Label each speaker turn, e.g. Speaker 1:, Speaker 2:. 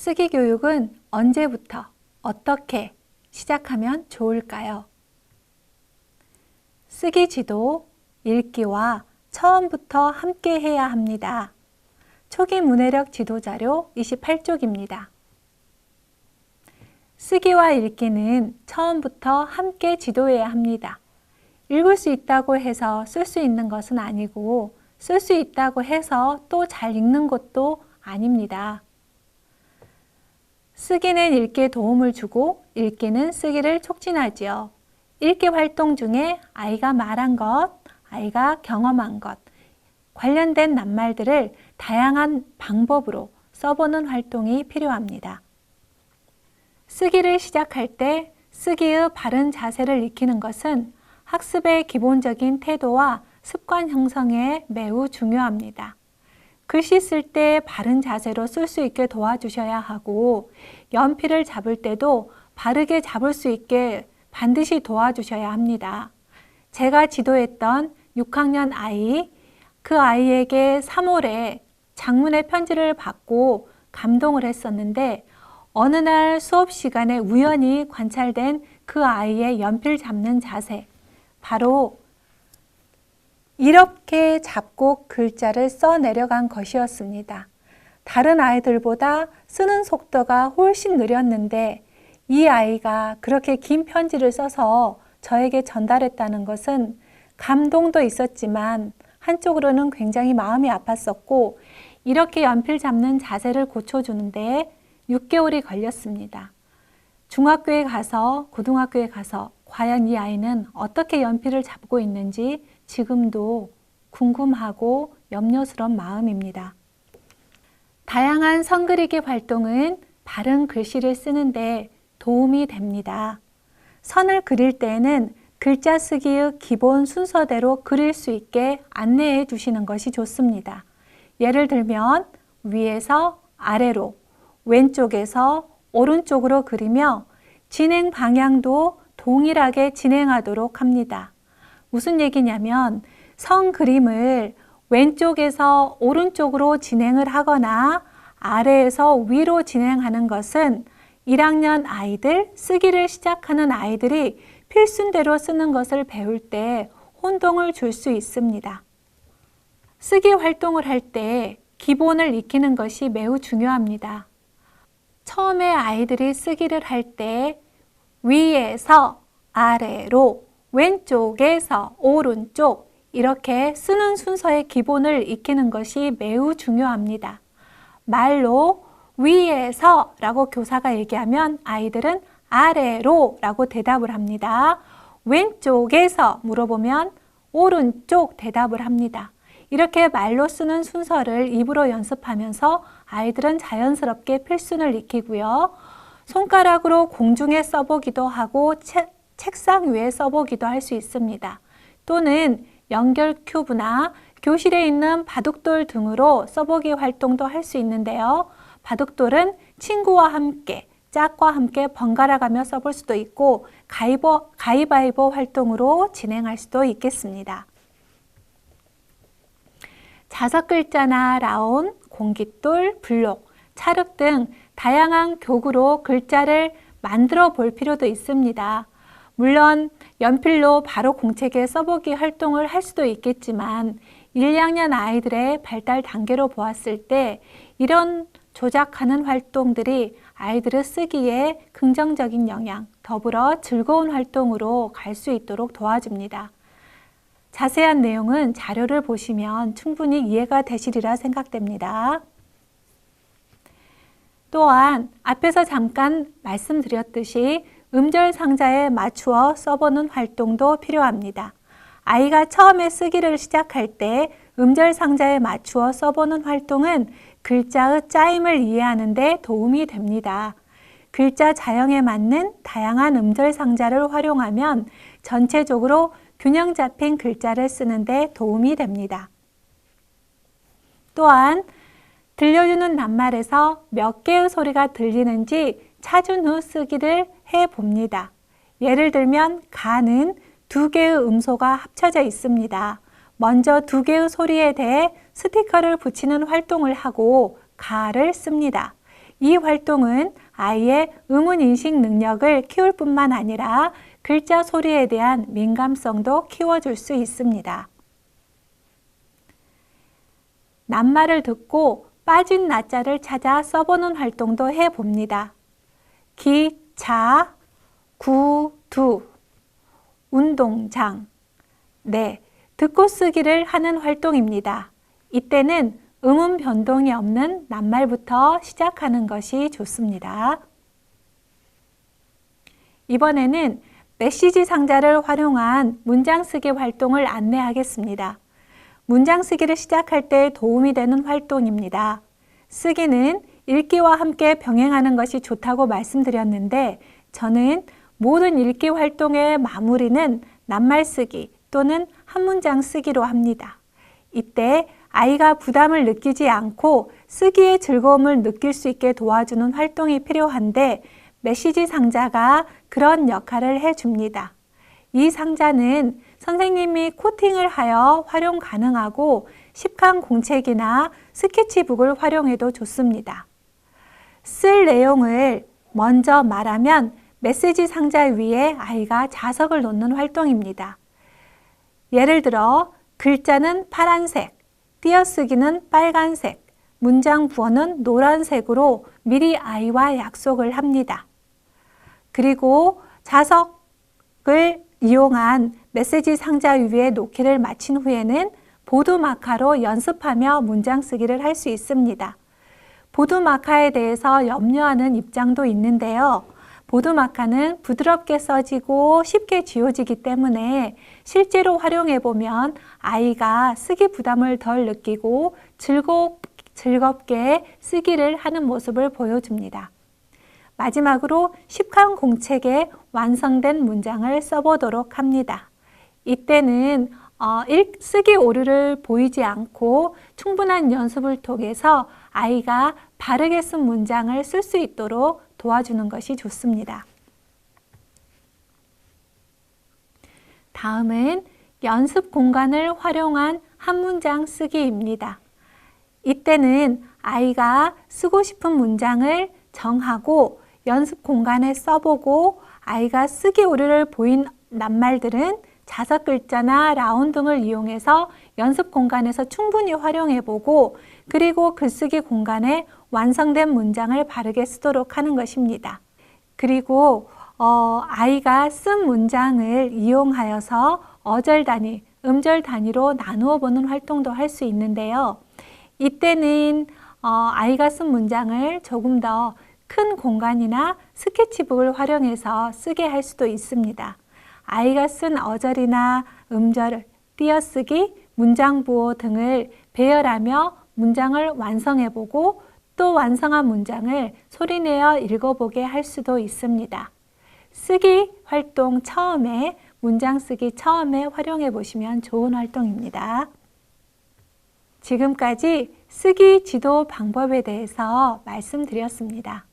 Speaker 1: 쓰기 교육은 언제부터 어떻게 시작하면 좋을까요? 쓰기 지도, 읽기와 처음부터 함께 해야 합니다. 초기 문해력 지도자료 28쪽입니다. 쓰기와 읽기는 처음부터 함께 지도해야 합니다. 읽을 수 있다고 해서 쓸 수 있는 것은 아니고 쓸 수 있다고 해서 또 잘 읽는 것도 아닙니다. 쓰기는 읽기에 도움을 주고 읽기는 쓰기를 촉진하지요. 읽기 활동 중에 아이가 말한 것, 아이가 경험한 것, 관련된 낱말들을 다양한 방법으로 써보는 활동이 필요합니다. 쓰기를 시작할 때 쓰기의 바른 자세를 익히는 것은 학습의 기본적인 태도와 습관 형성에 매우 중요합니다. 글씨 쓸 때 바른 자세로 쓸 수 있게 도와주셔야 하고 연필을 잡을 때도 바르게 잡을 수 있게 반드시 도와주셔야 합니다. 제가 지도했던 6학년 아이, 그 아이에게 3월에 장문의 편지를 받고 감동을 했었는데 어느 날 수업 시간에 우연히 관찰된 그 아이의 연필 잡는 자세, 바로 이렇게 잡고 글자를 써 내려간 것이었습니다. 다른 아이들보다 쓰는 속도가 훨씬 느렸는데 이 아이가 그렇게 긴 편지를 써서 저에게 전달했다는 것은 감동도 있었지만 한쪽으로는 굉장히 마음이 아팠었고 이렇게 연필 잡는 자세를 고쳐주는데 6개월이 걸렸습니다. 중학교에 가서 고등학교에 가서 과연 이 아이는 어떻게 연필을 잡고 있는지 지금도 궁금하고 염려스러운 마음입니다. 다양한 선그리기 활동은 바른 글씨를 쓰는데 도움이 됩니다. 선을 그릴 때에는 글자 쓰기의 기본 순서대로 그릴 수 있게 안내해 주시는 것이 좋습니다. 예를 들면 위에서 아래로, 왼쪽에서 오른쪽으로 그리며 진행 방향도 동일하게 진행하도록 합니다. 무슨 얘기냐면 선 그림을 왼쪽에서 오른쪽으로 진행을 하거나 아래에서 위로 진행하는 것은 1학년 아이들, 쓰기를 시작하는 아이들이 필순대로 쓰는 것을 배울 때 혼동을 줄 수 있습니다. 쓰기 활동을 할 때 기본을 익히는 것이 매우 중요합니다. 처음에 아이들이 쓰기를 할 때 위에서 아래로, 왼쪽에서 오른쪽 이렇게 쓰는 순서의 기본을 익히는 것이 매우 중요합니다. 말로 위에서 라고 교사가 얘기하면 아이들은 아래로 라고 대답을 합니다. 왼쪽에서 물어보면 오른쪽 대답을 합니다. 이렇게 말로 쓰는 순서를 입으로 연습하면서 아이들은 자연스럽게 필순을 익히고요. 손가락으로 공중에 써보기도 하고 책상 위에 써보기도 할 수 있습니다. 또는 연결 큐브나 교실에 있는 바둑돌 등으로 써보기 활동도 할 수 있는데요. 바둑돌은 친구와 함께, 짝과 함께 번갈아 가며 써볼 수도 있고 가위바위보 활동으로 진행할 수도 있겠습니다. 자석 글자나 라온, 공깃돌, 블록, 찰흙 등 다양한 교구로 글자를 만들어 볼 필요도 있습니다. 물론 연필로 바로 공책에 써보기 활동을 할 수도 있겠지만 1, 2학년 아이들의 발달 단계로 보았을 때 이런 조작하는 활동들이 아이들의 쓰기에 긍정적인 영향, 더불어 즐거운 활동으로 갈 수 있도록 도와줍니다. 자세한 내용은 자료를 보시면 충분히 이해가 되시리라 생각됩니다. 또한 앞에서 잠깐 말씀드렸듯이 음절 상자에 맞추어 써보는 활동도 필요합니다. 아이가 처음에 쓰기를 시작할 때 음절 상자에 맞추어 써보는 활동은 글자의 짜임을 이해하는 데 도움이 됩니다. 글자 자형에 맞는 다양한 음절 상자를 활용하면 전체적으로 균형 잡힌 글자를 쓰는 데 도움이 됩니다. 또한 들려주는 낱말에서 몇 개의 소리가 들리는지 찾은 후 쓰기를 해봅니다. 예를 들면 가는 2개의 음소가 합쳐져 있습니다. 먼저 2개의 소리에 대해 스티커를 붙이는 활동을 하고 가를 씁니다. 이 활동은 아이의 음운인식 능력을 키울 뿐만 아니라 글자 소리에 대한 민감성도 키워줄 수 있습니다. 낱말을 듣고 빠진 나자를 찾아 써보는 활동도 해봅니다. 기차, 구두, 운동장. 네, 듣고 쓰기를 하는 활동입니다. 이때는 음운 변동이 없는 낱말부터 시작하는 것이 좋습니다. 이번에는 메시지 상자를 활용한 문장 쓰기 활동을 안내하겠습니다. 문장 쓰기를 시작할 때 도움이 되는 활동입니다. 쓰기는 읽기와 함께 병행하는 것이 좋다고 말씀드렸는데 저는 모든 읽기 활동의 마무리는 낱말 쓰기 또는 한 문장 쓰기로 합니다. 이때 아이가 부담을 느끼지 않고 쓰기의 즐거움을 느낄 수 있게 도와주는 활동이 필요한데 메시지 상자가 그런 역할을 해줍니다. 이 상자는 선생님이 코팅을 하여 활용 가능하고 10칸 공책이나 스케치북을 활용해도 좋습니다. 쓸 내용을 먼저 말하면 메시지 상자 위에 아이가 자석을 놓는 활동입니다. 예를 들어 글자는 파란색, 띄어쓰기는 빨간색, 문장 부어는 노란색으로 미리 아이와 약속을 합니다. 그리고 자석을 이용한 메시지 상자 위에 놓기를 마친 후에는 보드마카로 연습하며 문장 쓰기를 할 수 있습니다. 보드마카에 대해서 염려하는 입장도 있는데요. 보드마카는 부드럽게 써지고 쉽게 지워지기 때문에 실제로 활용해 보면 아이가 쓰기 부담을 덜 느끼고 즐겁게 쓰기를 하는 모습을 보여줍니다. 마지막으로 10칸 공책에 완성된 문장을 써보도록 합니다. 이때는 쓰기 오류를 보이지 않고 충분한 연습을 통해서 아이가 바르게 쓴 문장을 쓸 수 있도록 도와주는 것이 좋습니다. 다음은 연습 공간을 활용한 한 문장 쓰기입니다. 이때는 아이가 쓰고 싶은 문장을 정하고 연습 공간에 써보고 아이가 쓰기 오류를 보인 낱말들은 자석 글자나 라운 등을 이용해서 연습 공간에서 충분히 활용해보고 그리고 글쓰기 공간에 완성된 문장을 바르게 쓰도록 하는 것입니다. 그리고 아이가 쓴 문장을 이용하여서 어절 단위, 음절 단위로 나누어 보는 활동도 할 수 있는데요. 이때는 아이가 쓴 문장을 조금 더 큰 공간이나 스케치북을 활용해서 쓰게 할 수도 있습니다. 아이가 쓴 어절이나 음절, 띄어쓰기, 문장 부호 등을 배열하며 문장을 완성해보고 또 완성한 문장을 소리내어 읽어보게 할 수도 있습니다. 쓰기 활동 처음에, 문장 쓰기 처음에 활용해 보시면 좋은 활동입니다. 지금까지 쓰기 지도 방법에 대해서 말씀드렸습니다.